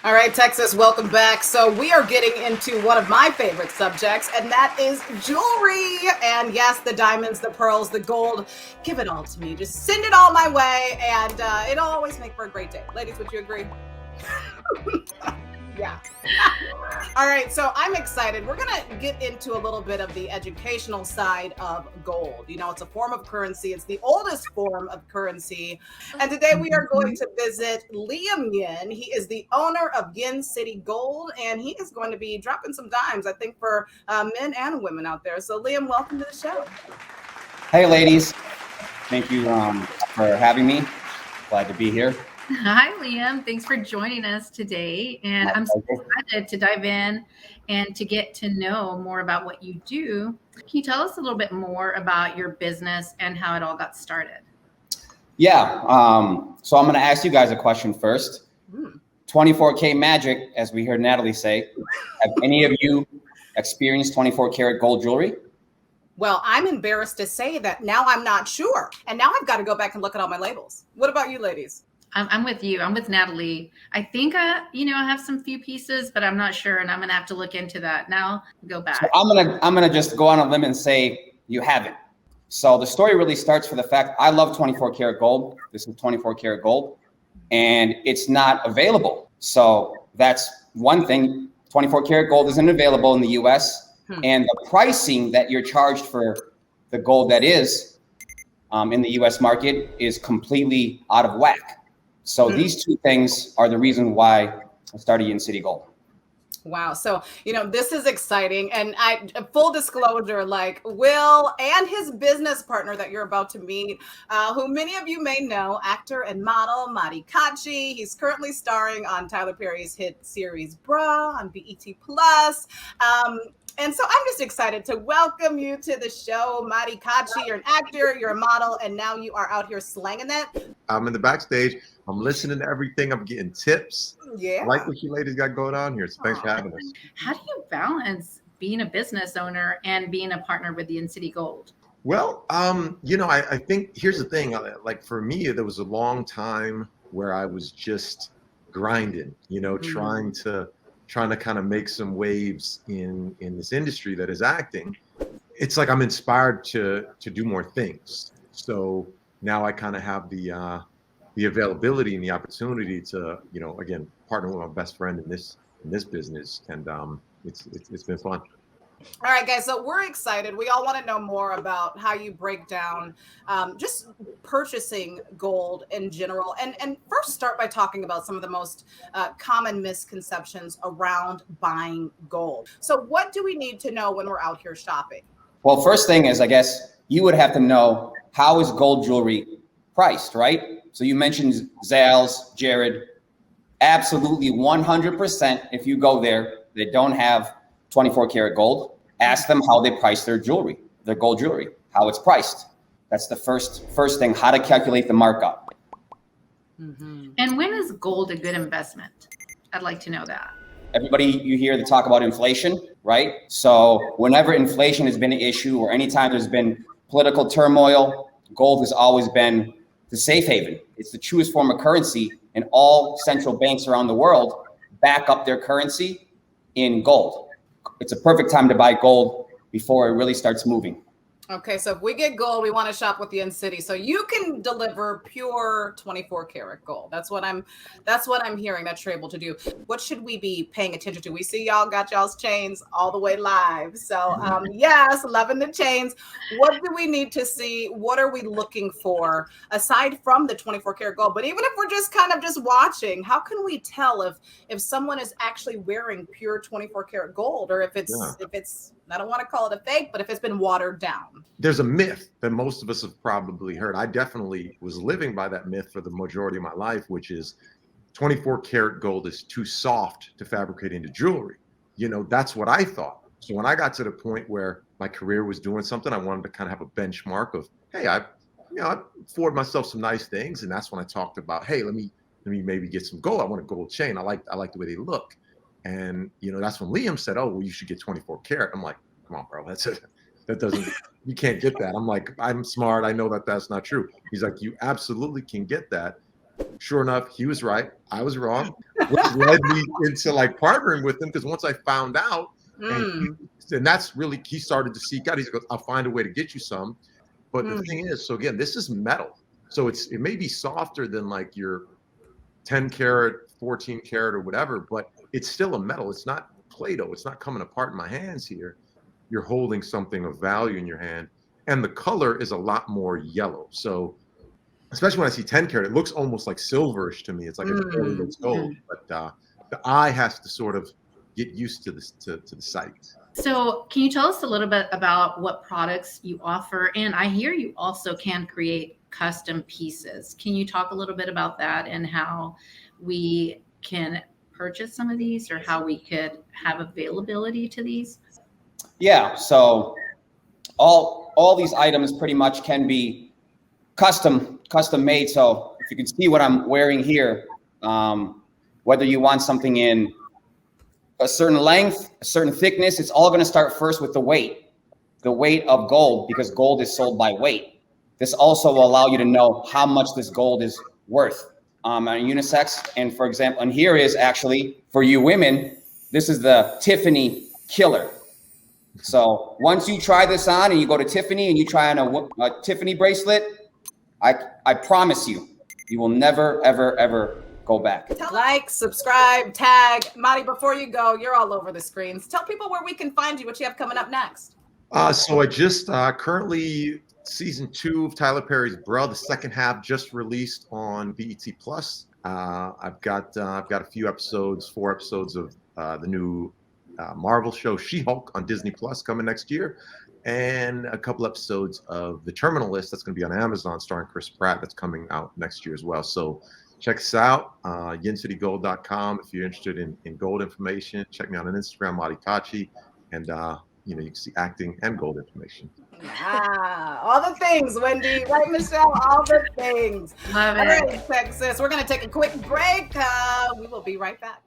All right, Texas, welcome back. So, we are getting into one of my favorite subjects, and that is jewelry. And yes, the diamonds, the pearls, the gold. Give it all to me. Just send it all my way, and it'll always make for a great day. Ladies, would you agree? Yeah. All right, so I'm excited. We're going to get into a little bit of the educational side of gold. You know, it's a form of currency, it's the oldest form of currency. And today we are going to visit Liam Yin. He is the owner of Yin City Gold, and he is going to be dropping some dimes, I think, for men and women out there. So, Liam, welcome to the show. Hey, ladies. Thank you for having me. Glad to be here. Hi, Liam. Thanks for joining us today. And I'm so excited to dive in and to get to know more about what you do. Can you tell us a little bit more about your business and how it all got started? Yeah. So I'm going to ask you guys a question first. 24K magic, as we heard Natalie say. Have any of you experienced 24 karat gold jewelry? Well, I'm embarrassed to say that now I'm not sure. And now I've got to go back and look at all my labels. What about you, ladies? I'm with you. I'm with Natalie. I think I have some few pieces, but I'm not sure, and I'm gonna have to look into that. Now go back. So I'm gonna just go on a limb and say you haven't. So the story really starts for the fact I love 24 karat gold. This is 24 karat gold, and it's not available. So that's one thing. 24 karat gold isn't available in the U.S. And the pricing that you're charged for the gold that is in the U.S. market is completely out of whack. So these two things are the reason why I started Yin City Gold. Wow. So, this is exciting. And full disclosure, like Will and his business partner that you're about to meet, who many of you may know, actor and model Mahdi Cocci. He's currently starring on Tyler Perry's hit series Bra on BET Plus. And so I'm just excited to welcome you to the show, Mahdi Cocci. You're an actor, you're a model, and now you are out here slanging it. I'm in the backstage. I'm listening to everything. I'm getting tips. Yeah. I like what you ladies got going on here. So thanks for having us. How do you balance being a business owner and being a partner with the Yin City Gold? Well, I think here's the thing. Like for me, there was a long time where I was just grinding, trying to kind of make some waves in this industry that is acting. It's like I'm inspired to do more things. So now I kind of have the availability and the opportunity to, again, partner with my best friend in this business, and it's been fun. All right, guys. So we're excited. We all want to know more about how you break down just purchasing gold in general. And first start by talking about some of the most common misconceptions around buying gold. So what do we need to know when we're out here shopping? Well, first thing is, I guess you would have to know, how is gold jewelry priced, right? So you mentioned Zales, Jared. Absolutely 100%. If you go there, they don't have 24 karat gold. Ask them how they price their jewelry, their gold jewelry, how it's priced. That's the first thing, how to calculate the markup. And when is gold a good investment? I'd like to know that. Everybody, you hear the talk about inflation, right? So whenever inflation has been an issue, or anytime there's been political turmoil, gold has always been the safe haven. It's the truest form of currency, and all central banks around the world back up their currency in gold. It's a perfect time to buy gold before it really starts moving. Okay, so if we get gold, we want to shop with the Yin City. So you can deliver pure 24 karat gold. That's what I'm hearing that you're able to do. What should we be paying attention to? We see y'all got y'all's chains all the way live. So yes, loving the chains. What do we need to see? What are we looking for aside from the 24 karat gold? But even if we're just kind of just watching, how can we tell if someone is actually wearing pure 24 karat gold, or if it's I don't want to call it a fake, but if it's been watered down? There's a myth that most of us have probably heard. I definitely was living by that myth for the majority of my life, which is 24 karat gold is too soft to fabricate into jewelry. That's what I thought. So when I got to the point where my career was doing something, I wanted to kind of have a benchmark of, hey, I afford myself some nice things. And that's when I talked about, hey, let me maybe get some gold. I want a gold chain. I like the way they look. And, that's when Liam said, oh, well, you should get 24 karat. I'm like, come on, bro. You can't get that. I'm like, I'm smart. I know that that's not true. He's like, you absolutely can get that. Sure enough, he was right. I was wrong. led me into like partnering with him, because once I found out, and that's really, he started to seek out. He goes, I'll find a way to get you some. But the thing is, so again, this is metal. So it may be softer than like your 10 karat, 14 karat or whatever, but it's still a metal. It's not Play-Doh. It's not coming apart in my hands here. You're holding something of value in your hand. And the color is a lot more yellow. So especially when I see 10 karat, it looks almost like silverish to me. It's like it totally looks gold. But the eye has to sort of get used to this, to the sight. So can you tell us a little bit about what products you offer? And I hear you also can create custom pieces. Can you talk a little bit about that and how we can purchase some of these, or how we could have availability to these? Yeah, so all these items pretty much can be custom made. So if you can see what I'm wearing here, whether you want something in a certain length, a certain thickness, it's all going to start first with the weight of gold, because gold is sold by weight. This also will allow you to know how much this gold is worth on unisex. And for example, and here is actually for you women, this is the Tiffany Killer. So once you try this on and you go to Tiffany and you try on a Tiffany bracelet, I promise you, you will never, ever, ever go back. Like, subscribe, tag. Mahdi, before you go, you're all over the screens. Tell people where we can find you, what you have coming up next. So I just currently season 2 of Tyler Perry's Bro, the second half just released on BET Plus. I've got a few episodes, 4 episodes of the new Marvel show She-Hulk on Disney Plus coming next year, and a couple episodes of The Terminal List that's going to be on Amazon starring Chris Pratt that's coming out next year as well. So check us out, YinCityGold.com. If you're interested in gold information, check me out on Instagram, Mahdi Cocci, and you can see acting and gold information. All the things, Wendy, right, Michelle? All the things. Love it. All right, Texas. We're going to take a quick break. We will be right back.